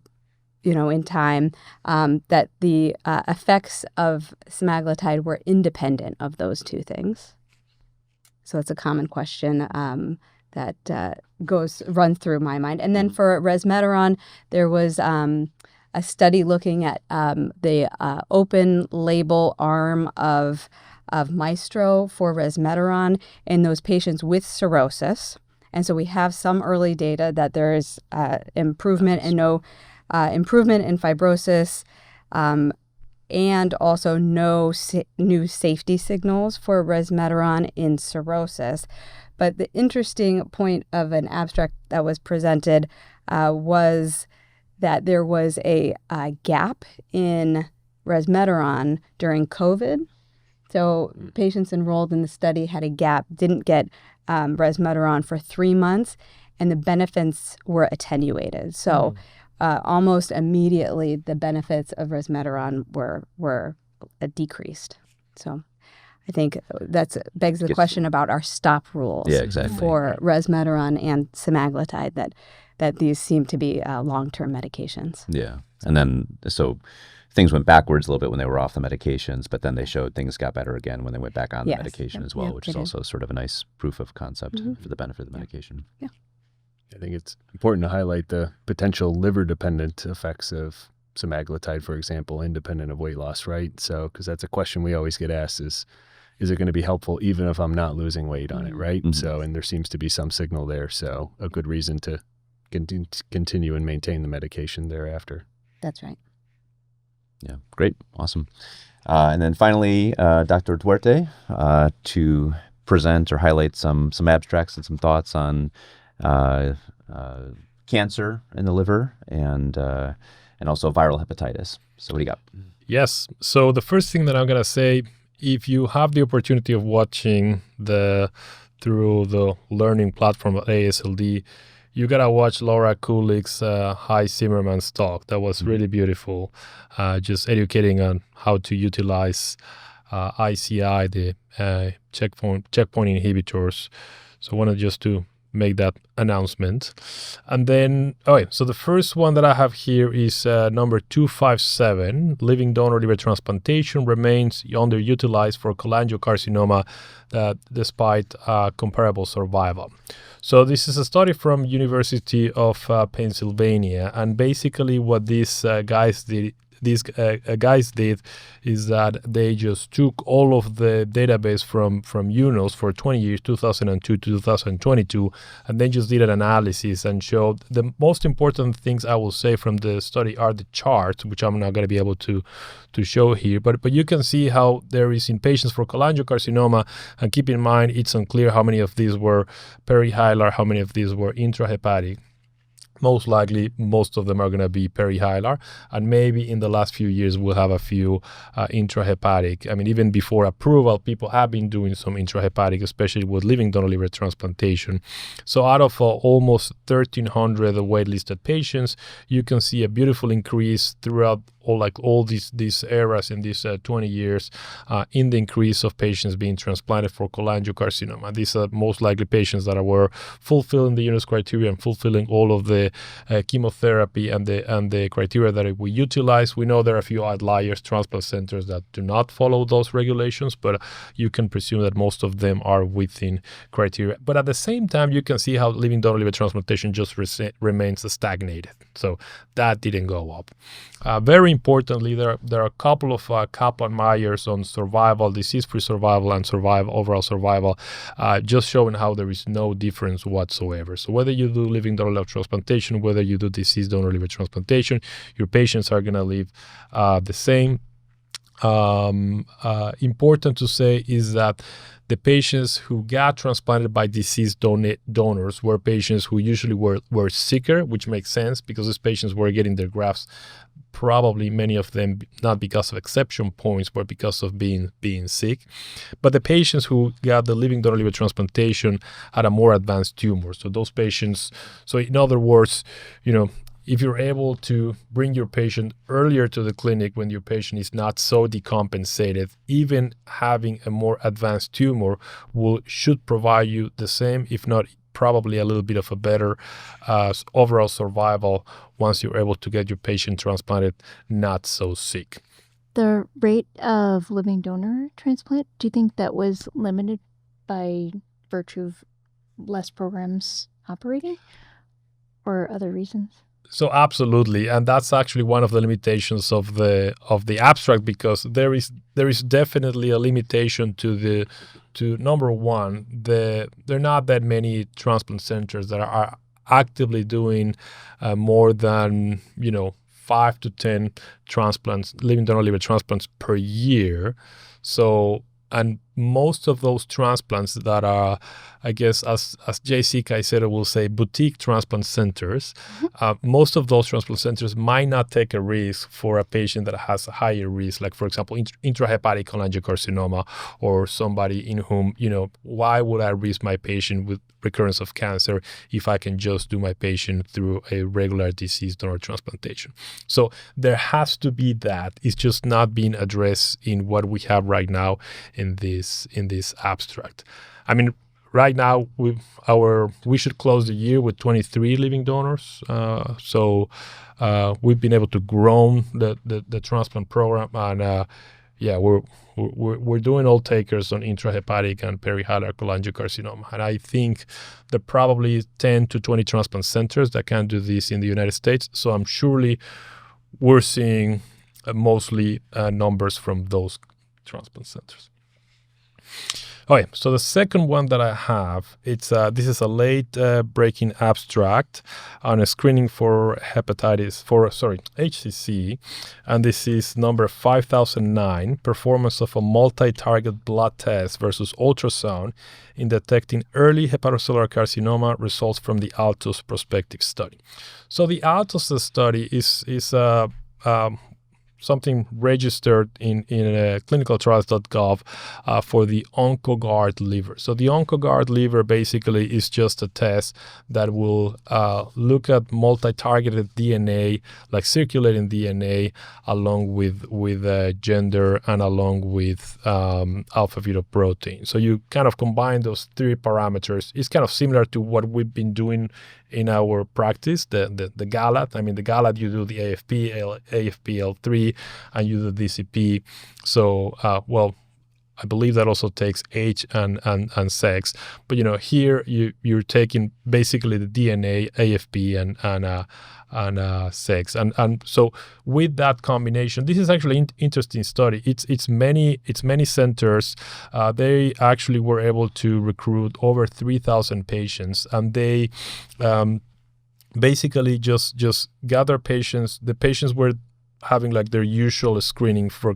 in time, that the effects of semaglutide were independent of those two things. So it's a common question that runs through my mind. And then for resmetirom, there was a study looking at the open label arm of Maestro for resmetirom in those patients with cirrhosis. And so we have some early data that there is improvement and no improvement in fibrosis, and also no new safety signals for resmetirom in cirrhosis. But the interesting point of an abstract that was presented was that there was a gap in resmetirom during COVID. So patients enrolled in the study had a gap, didn't get resmetirom for 3 months, and the benefits were attenuated. So almost immediately, the benefits of resmetirom were decreased. So I think that begs the question about our stop rules for resmetirom and semaglutide, that that these seem to be long-term medications. Yeah. And then, so things went backwards a little bit when they were off the medications, but then they showed things got better again when they went back on the medication as well, which is also sort of a nice proof of concept for the benefit of the medication. Yeah. I think it's important to highlight the potential liver-dependent effects of semaglutide, for example, independent of weight loss, right? So, because that's a question we always get asked is it going to be helpful even if I'm not losing weight on it, right? So, and there seems to be some signal there. So a good reason to continue and maintain the medication thereafter. That's right. Yeah, great. Awesome. And then finally, Dr. Duarte to present or highlight some abstracts and some thoughts on cancer in the liver and also viral hepatitis. So what do you got? Yes. So the first thing that I'm going to say, if you have the opportunity of watching through the learning platform of AASLD, you got to watch Laura Kulig's Hi Zimmerman's talk. That was really beautiful, just educating on how to utilize ICI, the checkpoint inhibitors. So I wanted just to make that announcement. And then, so the first one that I have here is number 257, living donor liver transplantation remains underutilized for cholangiocarcinoma despite comparable survival. So this is a study from University of Pennsylvania, and basically what these guys did is that they just took all of the database from UNOS for 20 years, 2002 to 2022, and then just did an analysis and showed the most important things I will say from the study are the charts, which I'm not going to be able to show here, but you can see how there is in patients for cholangiocarcinoma, and keep in mind it's unclear how many of these were perihilar, how many of these were intrahepatic. Most likely, most of them are going to be perihilar, and maybe in the last few years we'll have a few intrahepatic. I mean, even before approval, people have been doing some intrahepatic, especially with living donor liver transplantation. So out of almost 1,300 waitlisted patients, you can see a beautiful increase throughout all these eras in these 20 years in the increase of patients being transplanted for cholangiocarcinoma. These are most likely patients that were fulfilling the UNOS criteria and fulfilling all of the chemotherapy and the criteria that we utilize. We know there are a few outliers, transplant centers that do not follow those regulations, but you can presume that most of them are within criteria. But at the same time, you can see how living donor liver transplantation just remains stagnated. So that didn't go up. Very importantly, there are a couple of Kaplan-Meier's on survival, disease-free survival, and overall survival, just showing how there is no difference whatsoever. So whether you do living donor liver transplantation, whether you do deceased donor liver transplantation, your patients are going to live the same. Important to say is that the patients who got transplanted by deceased donors were patients who usually were sicker, which makes sense because these patients were getting their grafts, probably many of them not because of exception points, but because of being sick. But the patients who got the living donor liver transplantation had a more advanced tumor. So those patients, so in other words, if you're able to bring your patient earlier to the clinic when your patient is not so decompensated, even having a more advanced tumor should provide you the same, if not probably a little bit of a better overall survival once you're able to get your patient transplanted not so sick. The rate of living donor transplant, do you think that was limited by virtue of less programs operating or other reasons? So absolutely, and that's actually one of the limitations of the abstract, because there is definitely a limitation to number one, there are not that many transplant centers that are actively doing more than 5 to 10 transplants, living donor liver transplants per year. So, and most of those transplants that are, I guess, as J.C. Caicedo will say, boutique transplant centers, most of those transplant centers might not take a risk for a patient that has a higher risk, like, for example, intrahepatic cholangiocarcinoma, or somebody in whom, why would I risk my patient with recurrence of cancer if I can just do my patient through a regular deceased donor transplantation? So there has to be that. It's just not being addressed in what we have right now in this abstract. I mean, right now we should close the year with 23 living donors. So we've been able to grow the transplant program, and we're doing all takers on intrahepatic and perihilar cholangiocarcinoma. And I think there are probably 10 to 20 transplant centers that can do this in the United States. So I'm surely we're seeing mostly numbers from those transplant centers. Okay, so the second one that I have, this is a late breaking abstract on a screening for HCC, and this is number 5009, performance of a multi-target blood test versus ultrasound in detecting early hepatocellular carcinoma, results from the ALTUS prospective study. So the ALTUS study is something registered in clinicaltrials.gov for the OncoGuard liver. So the OncoGuard liver basically is just a test that will look at multi-targeted DNA, like circulating DNA, along with gender and along with alpha-fetoprotein. So you kind of combine those three parameters. It's kind of similar to what we've been doing in our practice, the GALAD. I mean, the GALAD, you do the AFP-L3, and you do the DCP. So, I believe that also takes age and sex. But, here you're taking basically the DNA, AFP, and sex. And so with that combination, this is actually an interesting study. It's many centers. They actually were able to recruit over 3,000 patients, and they basically just gather patients. The patients were having like their usual screening for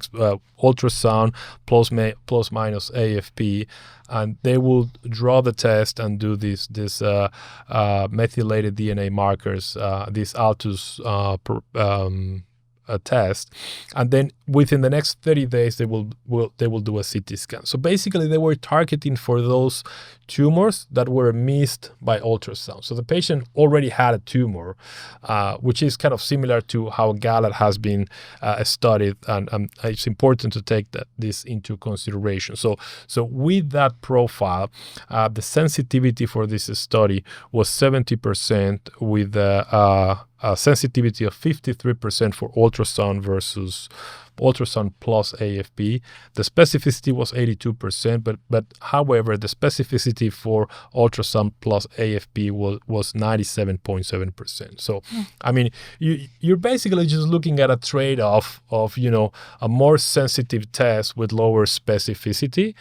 ultrasound plus minus AFP, and they will draw the test and do this methylated DNA markers, this ALTUS test, and then within the next 30 days they will do a CT scan. So basically they were targeting for those tumors that were missed by ultrasound. So the patient already had a tumor, which is kind of similar to how GALAD has been studied, and it's important to take this into consideration. So with that profile, the sensitivity for this study was 70% with a sensitivity of 53% for ultrasound versus ultrasound plus AFP. The specificity was 82%, but however, the specificity for ultrasound plus AFP was 97.7%. So, I mean, you're basically just looking at a trade-off of, a more sensitive test with lower specificity,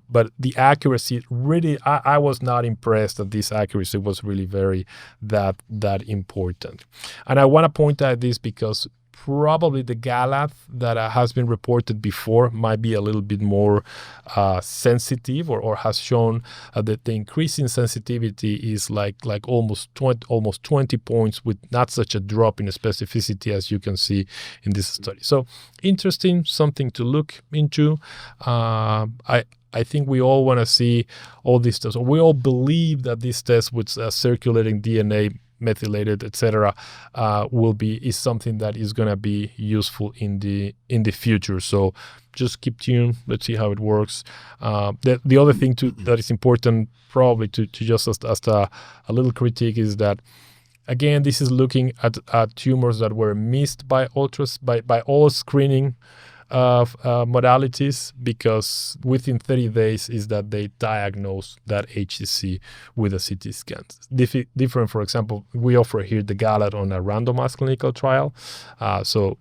but the accuracy really, I was not impressed that this accuracy was really very that important. And I want to point out this because probably the GALAD that has been reported before might be a little bit more sensitive, or has shown that the increase in sensitivity is like almost 20 points, with not such a drop in specificity as you can see in this study. So interesting, something to look into. I think we all want to see all these tests. We all believe that these tests with circulating DNA, methylated, etc., is something that is going to be useful in the future. So just keep tuned. Let's see how it works. The other thing that is important, probably to just as a little critique, is that, again, this is looking at tumors that were missed by all screening of modalities, because within 30 days is that they diagnose that HCC with a CT scan. Different, for example, we offer here the GALAD on a randomized clinical trial. So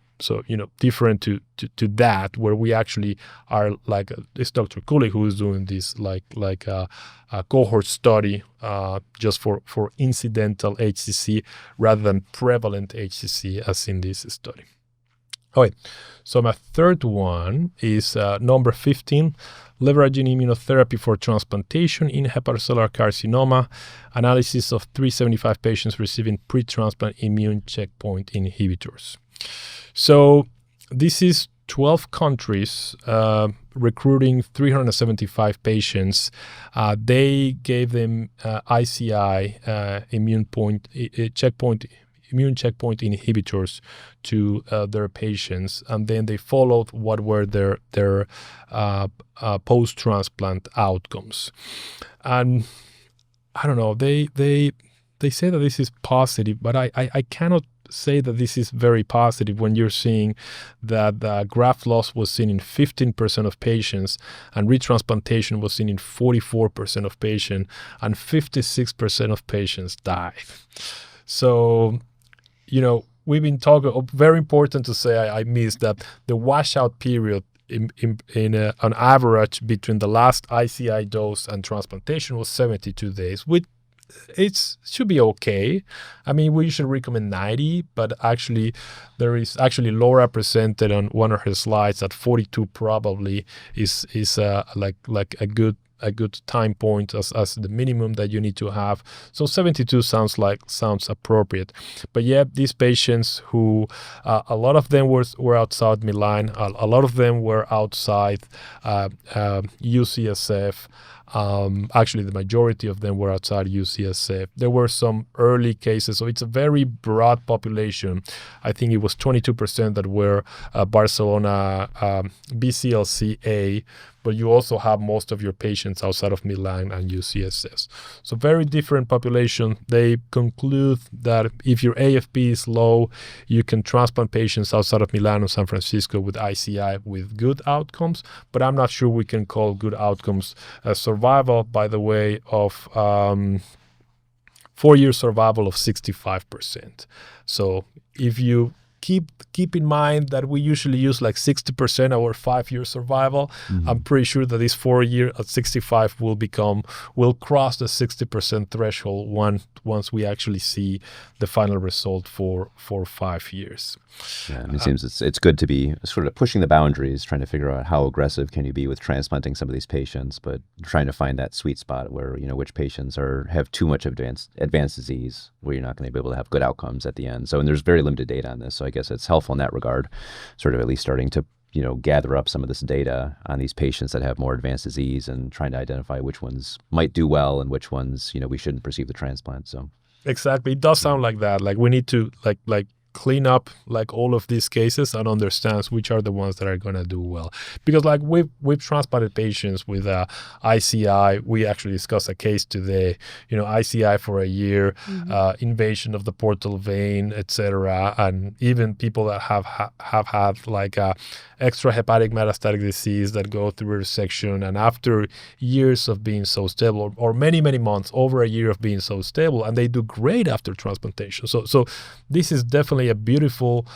different to that, where we actually are like this Dr. Cooley, who is doing this like a cohort study just for incidental HCC rather than prevalent HCC as in this study. Okay, so my third one is number 15, leveraging immunotherapy for transplantation in hepatocellular carcinoma, analysis of 375 patients receiving pre-transplant immune checkpoint inhibitors. So this is 12 countries recruiting 375 patients. They gave them ICI, checkpoint immune checkpoint inhibitors to their patients, and then they followed what were their post-transplant outcomes. And I don't know, they say that this is positive, but I cannot say that this is very positive when you're seeing that graft loss was seen in 15% of patients and retransplantation was seen in 44% of patients, and 56% of patients died. So, we've been talking, very important to say, I missed that the washout period on average between the last ICI dose and transplantation was 72 days, which it should be okay. I mean, we should recommend 90, but actually there is Laura presented on one of her slides that 42 probably is like a good time point as the minimum that you need to have. So 72 sounds appropriate. But yeah, these patients who a lot of them were outside Milan, a lot of them were outside UCSF. Actually, the majority of them were outside UCSF. There were some early cases, so it's a very broad population. I think it was 22% that were Barcelona BCLC-A, but you also have most of your patients outside of Milan and UCSF. So very different population. They conclude that if your AFP is low, you can transplant patients outside of Milan or San Francisco with ICI with good outcomes, but I'm not sure we can call good outcomes survival, by the way, of 4-year survival of 65%. So if you keep in mind that we usually use like 60% our 5-year survival. Mm-hmm. I'm pretty sure that this 4-year at 65 will cross the 60% threshold once we actually see the final result for 5 years. Yeah, I mean, it seems it's good to be sort of pushing the boundaries, trying to figure out how aggressive can you be with transplanting some of these patients, but trying to find that sweet spot where, which patients have too much advanced disease, where you're not going to be able to have good outcomes at the end. So, and there's very limited data on this. So I guess it's helpful in that regard, sort of at least starting to, gather up some of this data on these patients that have more advanced disease and trying to identify which ones might do well and which ones, we shouldn't proceed the transplant. So exactly. It does sound like that. Like we need to like clean up like all of these cases and understands which are the ones that are going to do well. Because like we've transplanted patients with ICI. We actually discussed a case today, ICI for a year, mm-hmm. Invasion of the portal vein, etc. And even people that have had like extrahepatic metastatic disease that go through resection, and after years of being so stable, or many months, over a year of being so stable, and they do great after transplantation. So this is definitely a beautiful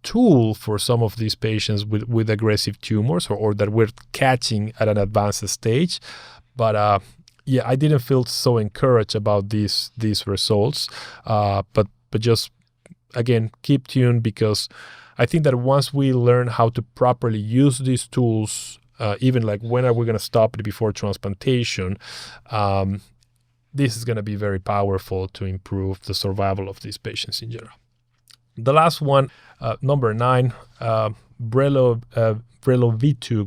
tool for some of these patients with aggressive tumors or that we're catching at an advanced stage. But I didn't feel so encouraged about these results. But just, again, keep tuned, because I think that once we learn how to properly use these tools, even like when are we going to stop it before transplantation, this is going to be very powerful to improve the survival of these patients in general. The last one, number 9, brelovitug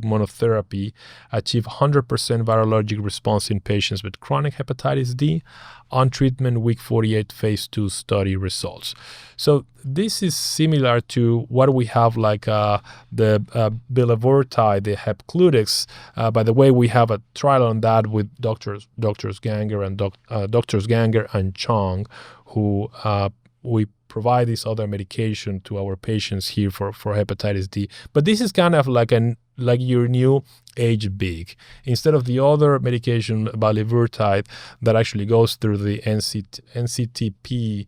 monotherapy achieved 100% virologic response in patients with chronic hepatitis D on treatment week 48 phase 2 study results. So this is similar to what we have like the bulevirtide, the Hepcludex. By the way, we have a trial on that with Doctors Ganger and Chong, who we provide this other medication to our patients here for hepatitis D. But this is kind of like your new HBIG. Instead of the other medication, bulevirtide, that actually goes through the NCTP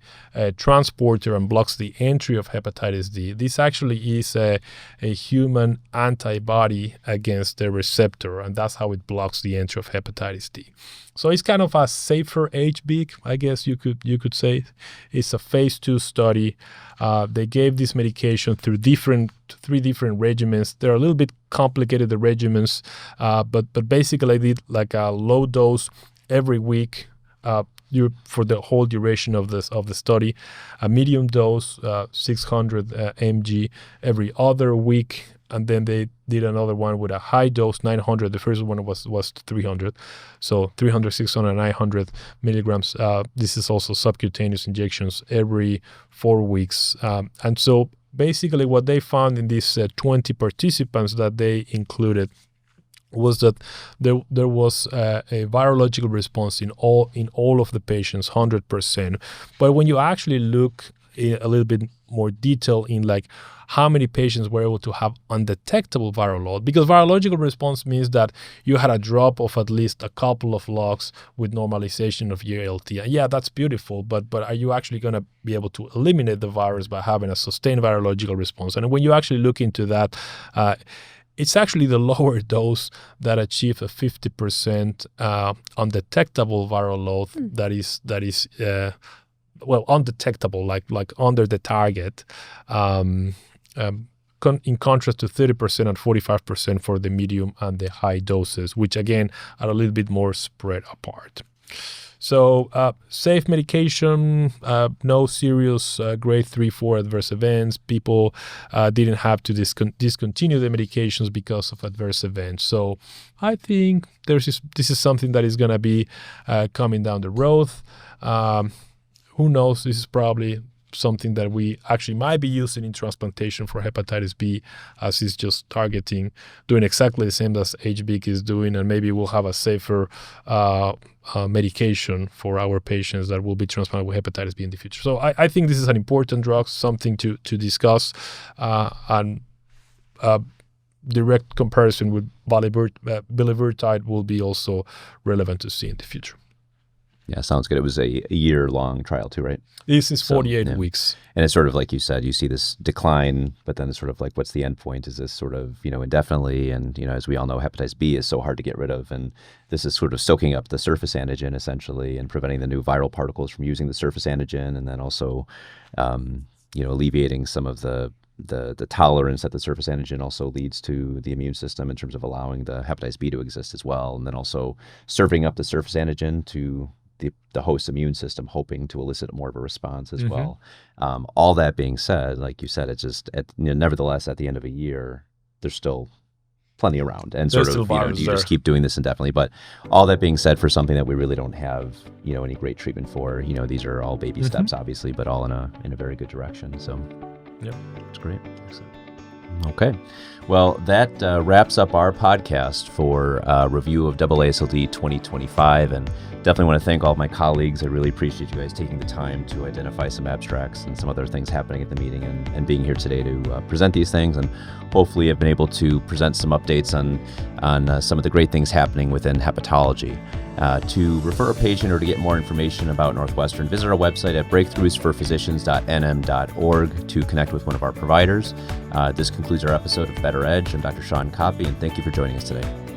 transporter and blocks the entry of hepatitis D, this actually is a human antibody against the receptor, and that's how it blocks the entry of hepatitis D. So it's kind of a safer HBIG, I guess you could say. It's a phase 2 study. They gave this medication through 3 different regimens. They're a little bit complicated, the regimens, but basically they did like a low dose every week for the whole duration of the study, a medium dose 600 mg every other week, and then they did another one with a high dose, 900. The first one was 300. So 300, 600, 900 milligrams. This is also subcutaneous injections every 4 weeks. And so basically what they found in these 20 participants that they included was that there was a virological response in all of the patients, 100%. But when you actually look in a little bit more detail in like how many patients were able to have undetectable viral load, because virological response means that you had a drop of at least a couple of logs with normalization of your ALT. And yeah, that's beautiful, but are you actually going to be able to eliminate the virus by having a sustained virological response? And when you actually look into that, it's actually the lower dose that achieved a 50% undetectable viral load that is undetectable, like under the target, in contrast to 30% and 45% for the medium and the high doses, which again are a little bit more spread apart. So safe medication, no serious grade 3-4 adverse events. People didn't have to discontinue the medications because of adverse events. So I think this is something that is going to be coming down the road. Who knows? This is probably something that we actually might be using in transplantation for hepatitis B, as it's just doing exactly the same as HBIC is doing, and maybe we'll have a safer medication for our patients that will be transplanted with hepatitis B in the future. So I think this is an important drug, something to discuss, and direct comparison with bulevirtide will be also relevant to see in the future. Yeah, sounds good. It was a year-long trial too, right? This is 48 weeks. And it's sort of like you said, you see this decline, but then it's sort of like, what's the end point? Is this sort of, indefinitely? And, as we all know, hepatitis B is so hard to get rid of. And this is sort of soaking up the surface antigen, essentially, and preventing the new viral particles from using the surface antigen, and then also, alleviating some of the tolerance that the surface antigen also leads to the immune system in terms of allowing the hepatitis B to exist as well. And then also serving up the surface antigen to the host immune system, hoping to elicit more of a response as well. All that being said, like you said, it's just, nevertheless, at the end of a year, there's still plenty around. And sort of, you just keep doing this indefinitely. But all that being said, for something that we really don't have, any great treatment for, these are all baby steps, obviously, but all in a very good direction. So, yep, it's great. Excellent. Okay. Well, that wraps up our podcast for review of AASLD 2025. And definitely want to thank all of my colleagues. I really appreciate you guys taking the time to identify some abstracts and some other things happening at the meeting and being here today to present these things. And hopefully have been able to present some updates on some of the great things happening within hepatology. To refer a patient or to get more information about Northwestern, visit our website at breakthroughsforphysicians.nm.org to connect with one of our providers. This concludes our episode of Better Edge. I'm Dr. Sean Coffey, and thank you for joining us today.